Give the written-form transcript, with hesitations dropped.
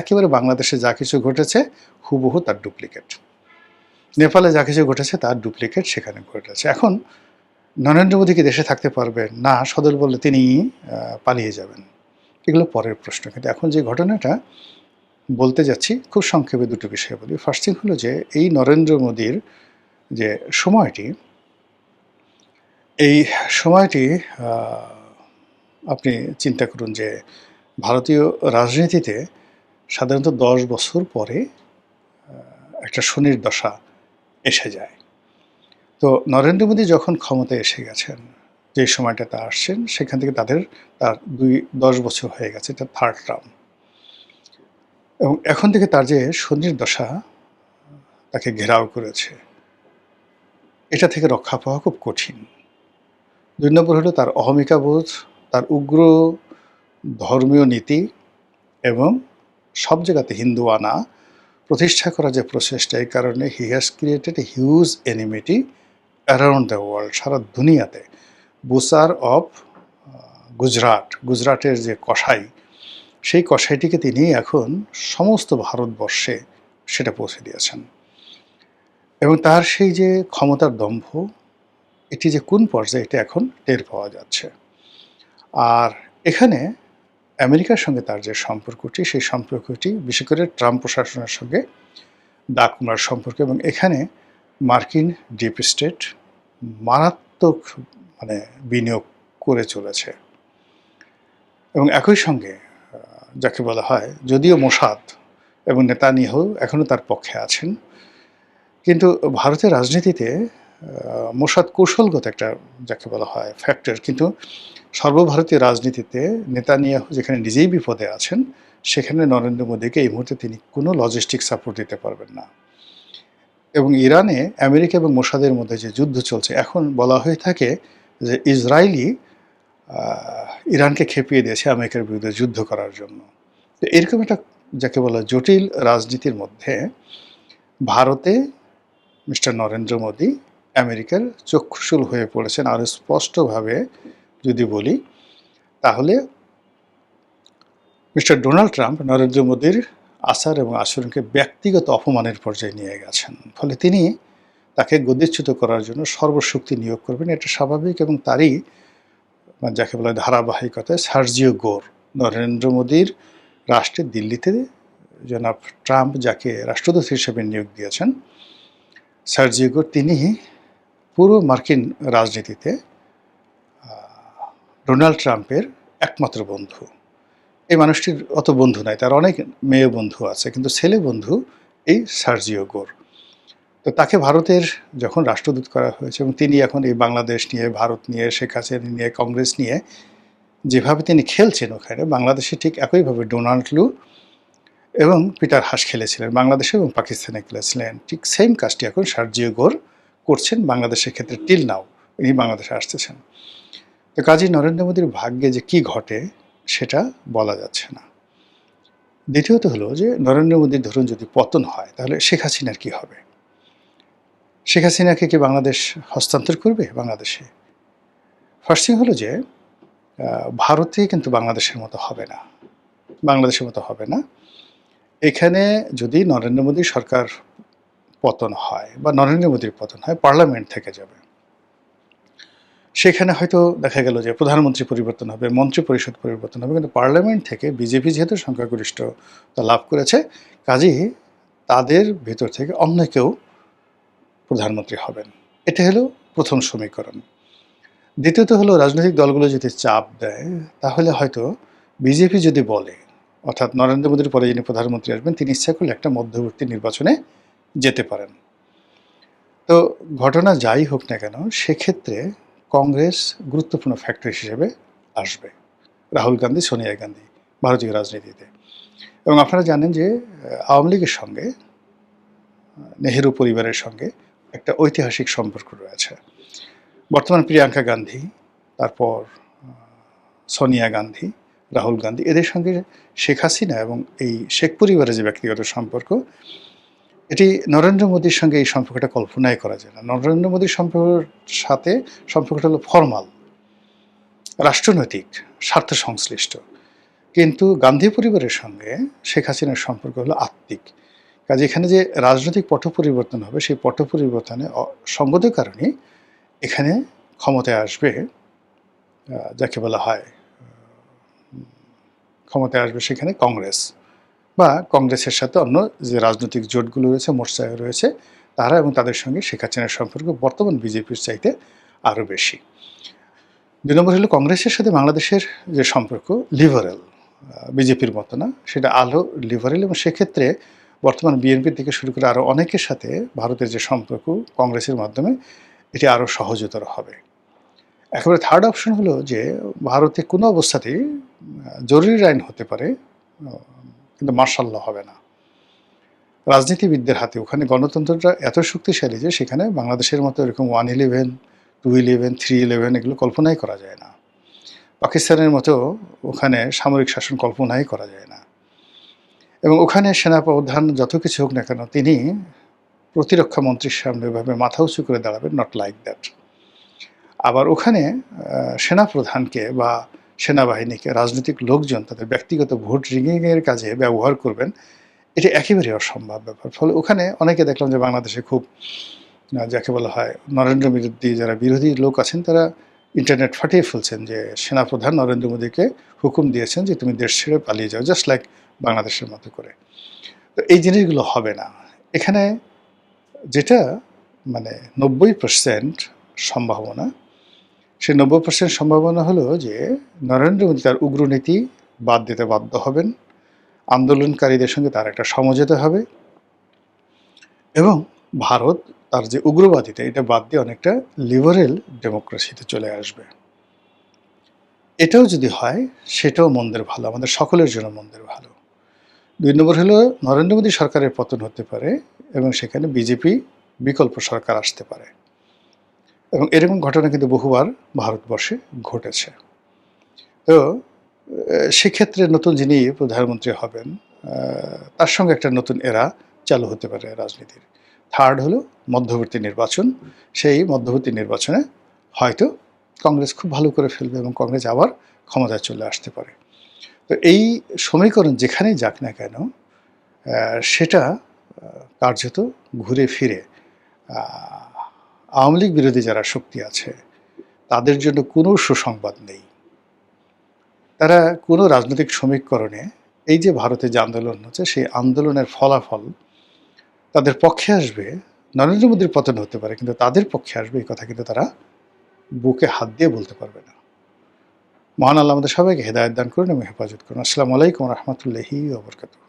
একেবারে বাংলাদেশে যা কিছু ঘটেছে হুবহু তার ডুপ্লিকেট। নেপালে যা কিছু ঘটেছে তার ডুপ্লিকেট সেখানে ঘটেছে। এখন নরেন্দ্র মোদী কি দেশে থাকতে পারবেন? না, সদল বলে তিনি পালিয়ে যাবেন। এগুলো পরের প্রশ্ন। কিন্তু এখন যে ঘটনাটা বলতে যাচ্ছি খুব সংক্ষেপে দুটো বিষয় বলি। ফার্স্ট থিং হলো যে এই নরেন্দ্র মোদীর যে সময়টি, এই সময়টি আপনি চিন্তা করুন যে ভারতীয় রাজনীতিতে সাধারণত ১০ বছর পরে একটা শনির দশা এসে যায়। তো নরেন্দ্র মোদী যখন ক্ষমতায় এসে গেছেন, যে সময়টাতে আসছেন সেখান থেকে তার ১০ বছর হয়ে গেছে, এটা থার্ড টার্ম। এবং এখন থেকে তার যে শনির দশা তাকে ঘেরাও করেছে, এটা থেকে রক্ষা পাওয়া খুব কঠিন। ২ নম্বর হলো তার অহমিকাবোধ, তার উগ্র ধর্মীয় নীতি এবং সব জায়গাতে হিন্দুয়ানা প্রতিষ্ঠা করার যে প্রচেষ্টা, এই কারণে he has created a huge enmity around the world, সারা দুনিয়াতে। বুসার অফ গুজরাটের যে কসাই, সেই কসাইটিকে তিনি এখন সমস্ত ভারতবর্ষে সেটা পৌঁছে দিয়েছেন। এবং তার সেই যে ক্ষমতার দম্ভ, এটি যে কোন পর্যায়ে এটা এখন টের পাওয়া যাচ্ছে। আর এখানে আমেরিকার সঙ্গে তার যে সম্পর্কটি, সেই সম্পর্কটি বিশেষ করে ট্রাম্প প্রশাসনের সঙ্গে দাকুমার সম্পর্ক, এবং এখানে মার্কিন ডিপ স্টেট মারাত্মক বিনিয়োগ করে চলেছে। এবং একই সঙ্গে যাকে বলা হয়, যদিও মোসাদ এবং নেতানিয়াহু এখনও তার পক্ষে আছেন, কিন্তু ভারতের রাজনীতিতে মোসাদ কৌশলগত একটা যাকে বলা হয় ফ্যাক্টর, কিন্তু সর্বভারতীয় রাজনীতিতে নেতানিয়াহু যেখানে নিজেই বিপদে আছেন, সেখানে নরেন্দ্র মোদীকে এই মুহূর্তে তিনি কোনো লজিস্টিক সাপোর্ট দিতে পারবেন না। এবং ইরানে আমেরিকা এবং মোসাদের মধ্যে যে যুদ্ধ চলছে, এখন বলা হয়ে থাকে যে ইসরায়েলি ইরানকে খেপিয়ে দিয়েছে আমেরিকার বিরুদ্ধে যুদ্ধ করার জন্য। তো এরকম একটা যাকে বলা জটিল রাজনীতির মধ্যে ভারতে মিস্টার নরেন্দ্র মোদী আমেরিকার চক্ষুশূল হয়ে পড়েছেন। আরও স্পষ্টভাবে যদি বলি, তাহলে মিস্টার ডোনাল্ড ট্রাম্প নরেন্দ্র মোদীর আচার এবং আচরণকে ব্যক্তিগত অপমানের পর্যায়ে নিয়ে গেছেন। ফলে তিনি তাকে গদিচ্যুত করার জন্য সর্বশক্তি নিয়োগ করবেন, এটা স্বাভাবিক। এবং তারই যাকে বলা হয় ধারাবাহিকতায় সার্জিও গোর, নরেন্দ্র মোদীর রাষ্ট্রে দিল্লিতে জনাব ট্রাম্প যাকে রাষ্ট্রদূত হিসেবে নিয়োগ দিয়েছেন, সার্জিও গোর, তিনি পুরো মার্কিন রাজনীতিতে ডোনাল্ড ট্রাম্পের একমাত্র বন্ধু। এই মানুষটির অত বন্ধু নাই, তার অনেক মেয়ে বন্ধু আছে, কিন্তু ছেলে বন্ধু এই সার্জিও গোর। তো তাকে ভারতের যখন রাষ্ট্রদূত করা হয়েছে, এবং তিনি এখন এই বাংলাদেশ নিয়ে, ভারত নিয়ে, শেখ হাসিনা নিয়ে, কংগ্রেস নিয়ে যেভাবে তিনি খেলছেন, ওখানে বাংলাদেশে ঠিক একইভাবে ডোনাল্ড লু এবং পিটার হাস খেলেছিলেন, বাংলাদেশে এবং পাকিস্তানে খেলেছিলেন। ঠিক সেম কাজটি এখন সার্জিও গোর করছেন বাংলাদেশের ক্ষেত্রে। টিল নাও ইনি বাংলাদেশে আসতেছেন। তো কাজী নরেন্দ্র মোদীর ভাগ্যে যে কী ঘটে সেটা বলা যাচ্ছে না। দ্বিতীয়ত হলো যে নরেন্দ্র মোদীর ধরুন যদি পতন হয়, তাহলে শেখ হাসিনার কী হবে? শেখ হাসিনাকে কি বাংলাদেশ হস্তান্তর করবে বাংলাদেশে? ফার্স্ট থিং হলো যে ভারতে কিন্তু বাংলাদেশের মতো হবে না, বাংলাদেশের মতো হবে না। এখানে যদি নরেন্দ্র মোদী সরকার পতন হয় বা নরেন্দ্র মোদীর পতন হয়, পার্লামেন্ট থেকে যাবে। সেখানে হয়তো দেখা গেল যে প্রধানমন্ত্রী পরিবর্তন হবে, মন্ত্রী পরিষদ পরিবর্তন হবে, কিন্তু পার্লামেন্ট থেকে বিজেপি যেহেতু সংখ্যাগরিষ্ঠতা লাভ করেছে, কাজেই তাদের ভেতর থেকে অন্য কেউ প্রধানমন্ত্রী হবেন। এটা হলো প্রথম সমীকরণ। দ্বিতীয়ত হলো রাজনৈতিক দলগুলো যদি চাপ দেয়, তাহলে হয়তো বিজেপি যদি বলে, অর্থাৎ নরেন্দ্র মোদীর পরে যিনি প্রধানমন্ত্রী আসবেন, তিনি ইচ্ছা করলে একটা মধ্যবর্তী নির্বাচনে যেতে পারেন। তো ঘটনা যাই হোক না কেন, সেক্ষেত্রে কংগ্রেস গুরুত্বপূর্ণ ফ্যাক্টর হিসেবে আসবে, রাহুল গান্ধী, সোনিয়া গান্ধী ভারতীয় রাজনীতিতে। এবং আপনারা জানেন যে আওয়ামী লীগের সঙ্গে, নেহেরু পরিবারের সঙ্গে একটা ঐতিহাসিক সম্পর্ক রয়েছে। বর্তমান প্রিয়াঙ্কা গান্ধী, তারপর সোনিয়া গান্ধী, রাহুল গান্ধী, এদের সঙ্গে শেখ হাসিনা এবং এই শেখ পরিবারের যে ব্যক্তিগত সম্পর্ক, এটি নরেন্দ্র মোদীর সঙ্গে এই সম্পর্কটা কল্পনাই করা যায় না। নরেন্দ্র মোদীর সাথে সম্পর্কটা হলো ফর্মাল, রাষ্ট্রনৈতিক, স্বার্থ সংশ্লিষ্ট। কিন্তু গান্ধী পরিবারের সঙ্গে শেখ হাসিনার সম্পর্ক হলো আত্মিক। কাজে এখানে যে রাজনৈতিক পট পরিবর্তন হবে, সেই পট পরিবর্তনে সঙ্গত কারণেই এখানে ক্ষমতায় আসবে যাকে বলা হয় ক্ষমতায় আসবে সেখানে কংগ্রেস, বা কংগ্রেসের সাথে অন্য যে রাজনৈতিক জোটগুলো রয়েছে, মোর্চায় রয়েছে তারা, এবং তাদের সঙ্গে শেখ হাসিনার সম্পর্ক বর্তমান বিজেপির চাইতে আরও বেশি। ২ নম্বর হলো কংগ্রেসের সাথে বাংলাদেশের যে সম্পর্ক লিবারেল, বিজেপির মতো না, সেটা আলো লিবারেল, এবং সেক্ষেত্রে বর্তমান বিএনপি থেকে শুরু করে আরও অনেকের সাথে ভারতের যে সম্পর্ক কংগ্রেসের মাধ্যমে এটি আরও সহজতর হবে। একেবারে থার্ড অপশন হলো যে ভারতে কোনো অবস্থাতেই জরুরি আইন হতে পারে, কিন্তু মার্শাল ল হবে না। রাজনীতিবিদদের হাতে ওখানে গণতন্ত্রটা এত শক্তিশালী যে সেখানে বাংলাদেশের মতো এরকম 111, 211, 311 এগুলো কল্পনাই করা যায় না। পাকিস্তানের মতো ওখানে সামরিক শাসন কল্পনাই করা যায় না। এবং ওখানে সেনাপ্রধান যত কিছু হোক না কেন, তিনি প্রতিরক্ষা মন্ত্রীর সামনে এভাবে মাথা উঁচু করে দাঁড়াবেন, নট লাইক দ্যাট। আবার ওখানে সেনাপ্রধানকে বা সেনাবাহিনীকে রাজনৈতিক লোকজন তাদের ব্যক্তিগত ভোট রিগিংয়ের কাজে ব্যবহার করবেন, এটি একেবারেই অসম্ভব ব্যাপার। ফলে ওখানে অনেকে দেখলাম যে বাংলাদেশে খুব যাকে বলা হয় নরেন্দ্র মোদী, যারা বিরোধী লোক আছেন তারা ইন্টারনেট ফাটিয়ে ফেলছেন যে সেনাপ্রধান নরেন্দ্র মোদীকে হুকুম দিয়েছেন যে তুমি দেশ ছেড়ে পালিয়ে যাও, জাস্ট লাইক বাংলাদেশের মতো করে। তো এই জিনিসগুলো হবে না এখানে। যেটা মানে 90% সম্ভাবনা, সেই 90% সম্ভাবনা হলো যে নরেন্দ্র মোদী তার উগ্রনীতি বাদ দিতে বাধ্য হবেন, আন্দোলনকারীদের সঙ্গে তার একটা সমঝোতা হবে, এবং ভারত তার যে উগ্রবাদিতা এটা বাদ দিয়ে অনেকটা লিবারেল ডেমোক্রেসিতে চলে আসবে। এটাও যদি হয় সেটাও মন্দের ভালো, আমাদের সকলের জন্য মন্দের ভালো। ২ নম্বর হলো নরেন্দ্র মোদী সরকারের পতন হতে পারে এবং সেখানে বিজেপি বিকল্প সরকার আসতে পারে, এবং এরকম ঘটনা কিন্তু বহুবার ভারতবর্ষে ঘটেছে। তো সেক্ষেত্রে নতুন যিনি প্রধানমন্ত্রী হবেন তার সঙ্গে একটা নতুন এরা চালু হতে পারে রাজনীতির। থার্ড হলো মধ্যবর্তী নির্বাচন। সেই মধ্যবর্তী নির্বাচনে হয়তো কংগ্রেস খুব ভালো করে ফেলবে এবং কংগ্রেস আবার ক্ষমতায় চলে আসতে পারে। তো এই সমীকরণ যেখানেই যাক না কেন সেটা কার্যত ঘুরে ফিরে আওয়ামী লীগ বিরোধী যারা শক্তি আছে তাদের জন্য কোনো সুসংবাদ নেই। তারা কোনো রাজনৈতিক সমীকরণে এই যে ভারতে যে আন্দোলন হচ্ছে সেই আন্দোলনের ফলাফল তাদের পক্ষে আসবে। নরেন্দ্র মোদীর পতন হতে পারে, কিন্তু তাদের পক্ষে আসবে এই কথা কিন্তু তারা বুকে হাত দিয়ে বলতে পারবে না। মহান আল্লাহ আমাদের সবাইকে হেদায়েত দান করুন এবং হেফাজত করুন। আসসালামু আলাইকুম ওয়া রাহমাতুল্লাহি ওয়া বারাকাতুহু।